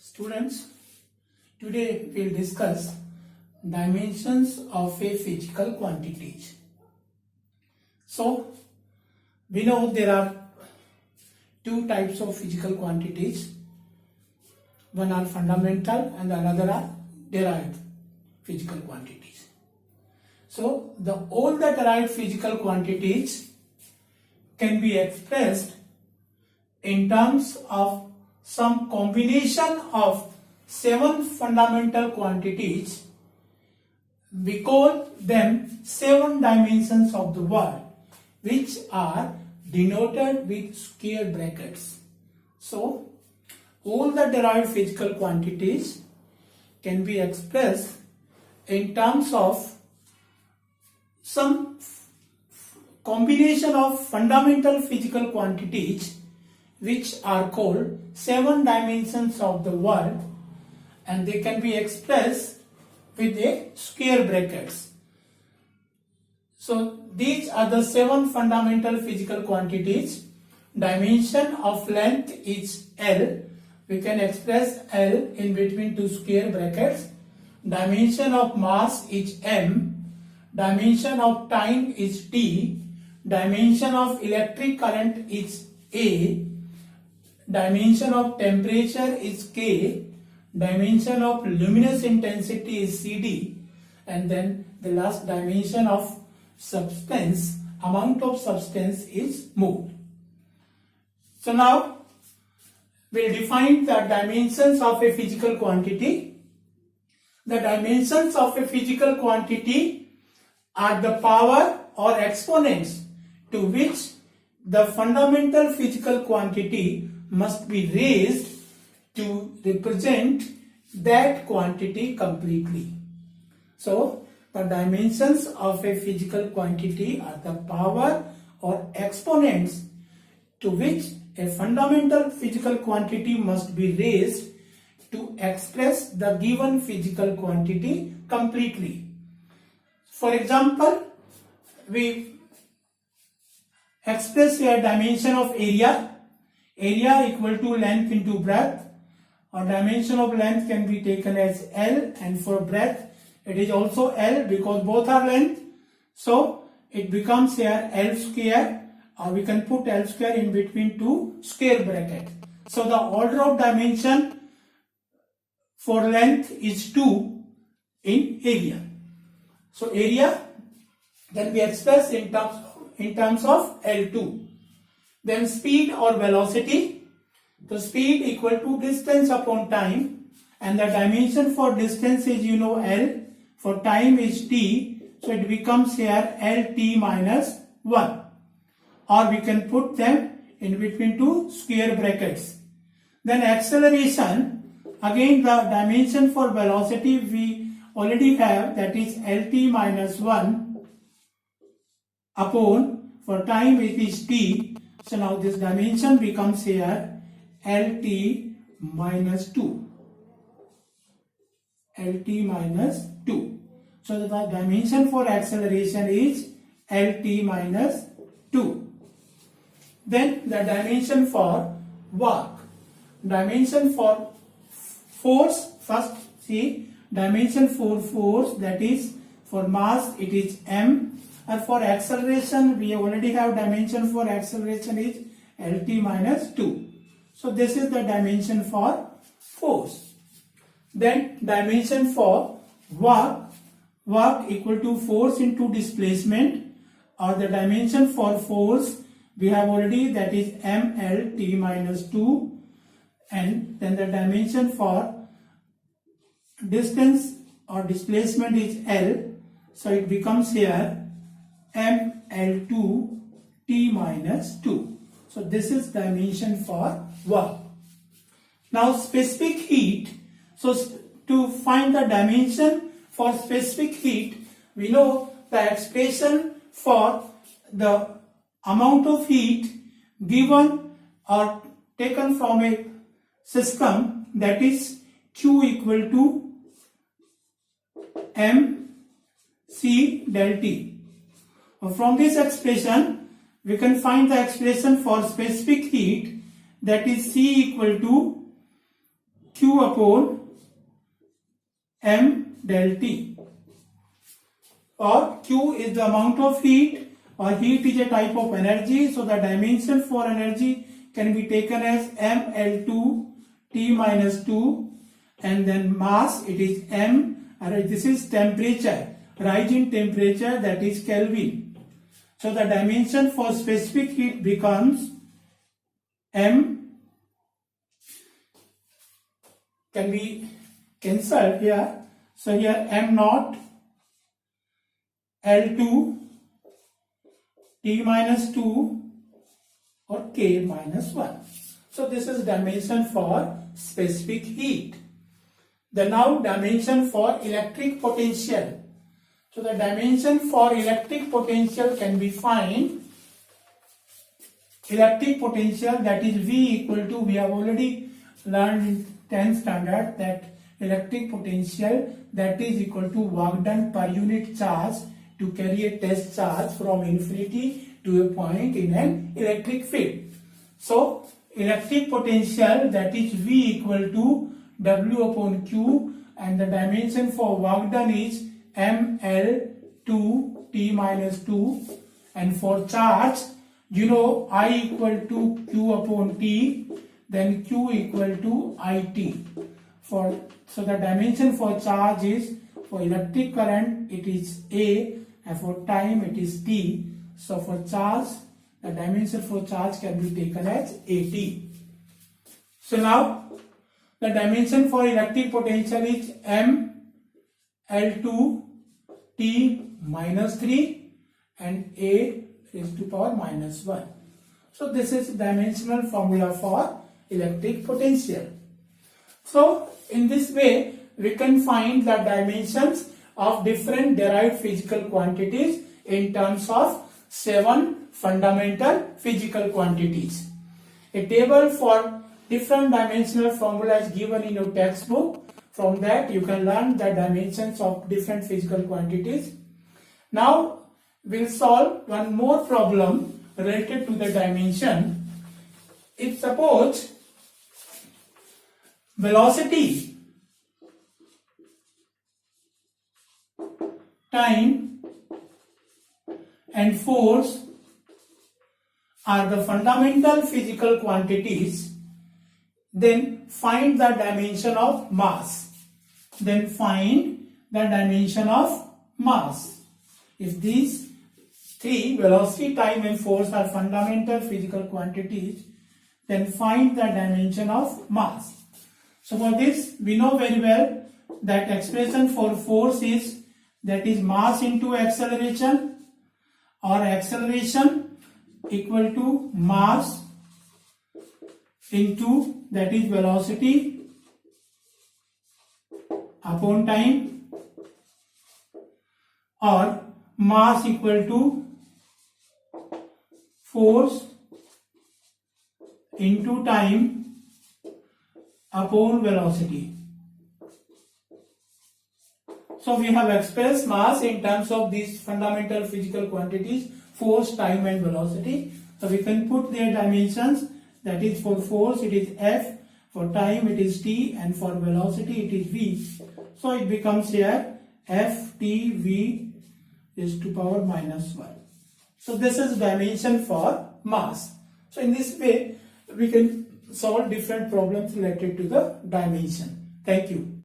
Students, today we'll discuss dimensions of a physical quantities. So, we know there are two types of physical quantities. One are fundamental and another are derived physical quantities. So, all the derived physical quantities can be expressed in terms of some combination of 7 fundamental quantities. We call them 7 dimensions of the world, which are denoted with square brackets. So, all the derived physical quantities can be expressed in terms of some combination of fundamental physical quantities which are called 7 dimensions of the world, and they can be expressed with a square brackets. So these are the 7 fundamental physical quantities. Dimension of length is L. We can express L in between two square brackets. Dimension of mass is M. Dimension of time is T. Dimension of electric current is A. Dimension of temperature is K. Dimension of luminous intensity is CD. And then the last dimension of substance, amount of substance, is mole. So now we'll define the dimensions of a physical quantity. The dimensions of a physical quantity are the power or exponents to which the fundamental physical quantity must be raised to represent that quantity completely. So, the dimensions of a physical quantity are the power or exponents to which a fundamental physical quantity must be raised to express the given physical quantity completely. For example, we express a dimension of area. Area equal to length into breadth. Or dimension of length can be taken as L, and for breadth it is also L because both are length. So it becomes here L square, or we can put L square in between two square brackets. So the order of dimension for length is 2 in area. So area can be expressed in terms of L2. Then speed or velocity. So speed equal to distance upon time, and the dimension for distance is L, for time is T, so it becomes here LT minus 1, or we can put them in between two square brackets. Then acceleration, again the dimension for velocity we already have, that is LT minus 1 upon, for time it is T. So now this dimension becomes here LT minus 2. LT minus 2. So the dimension for acceleration is LT minus 2. Then the dimension for work. Dimension for force, first see, dimension for force, that is for mass it is M. And for acceleration, we already have dimension for acceleration is LT minus 2. So this is the dimension for force. Then dimension for work. Work equal to force into displacement, or the dimension for force we have already, that is MLT minus 2. And then the dimension for distance or displacement is L. So it becomes here ML2 T minus 2. So this is dimension for work. Now specific heat. So to find the dimension for specific heat, we know the expression for the amount of heat given or taken from a system, that is Q equal to MC del T. From this expression, we can find the expression for specific heat, that is C equal to Q upon M del T, or Q is the amount of heat, or heat is a type of energy, so the dimension for energy can be taken as mL2 T minus 2, and then mass, it is M, this is temperature, rise in temperature, that is Kelvin. So the dimension for specific heat becomes M, can be cancelled here, so here M naught L2 T minus 2 or K minus 1. So this is dimension for specific heat. The now dimension for electric potential. So the dimension for electric potential can be find. Electric potential, that is V equal to, we have already learned in 10th standard that electric potential, that is equal to work done per unit charge to carry a test charge from infinity to a point in an electric field. So electric potential, that is V equal to W upon Q, and the dimension for work done is mL2 T minus 2, and for charge, you know, I equal to Q upon T, then Q equal to IT. So the dimension for charge is, for electric current it is A, and for time it is T. So for charge, the dimension for charge can be taken as AT. So now the dimension for electric potential is M L2 T minus 3 and A raised to power minus 1. So this is dimensional formula for electric potential. So in this way we can find the dimensions of different derived physical quantities in terms of 7 fundamental physical quantities. A table for different dimensional formula is given in your textbook. From that you can learn the dimensions of different physical quantities. Now we'll solve one more problem related to the dimension. If suppose velocity, time and force are the fundamental physical quantities, then find the dimension of mass. Then find the dimension of mass. If these three, velocity, time and force, are fundamental physical quantities, then find the dimension of mass. So for this we know very well that expression for force is, that is mass into acceleration, or acceleration equal to mass into, that is velocity upon time, or mass equal to force into time upon velocity. So we have expressed mass in terms of these fundamental physical quantities, force, time and velocity. So we can put their dimensions, that is for force it is F, for time it is T, and for velocity it is V. So it becomes here F T V is to power minus 1. So this is dimension for mass. So in this way we can solve different problems related to the dimension. Thank you.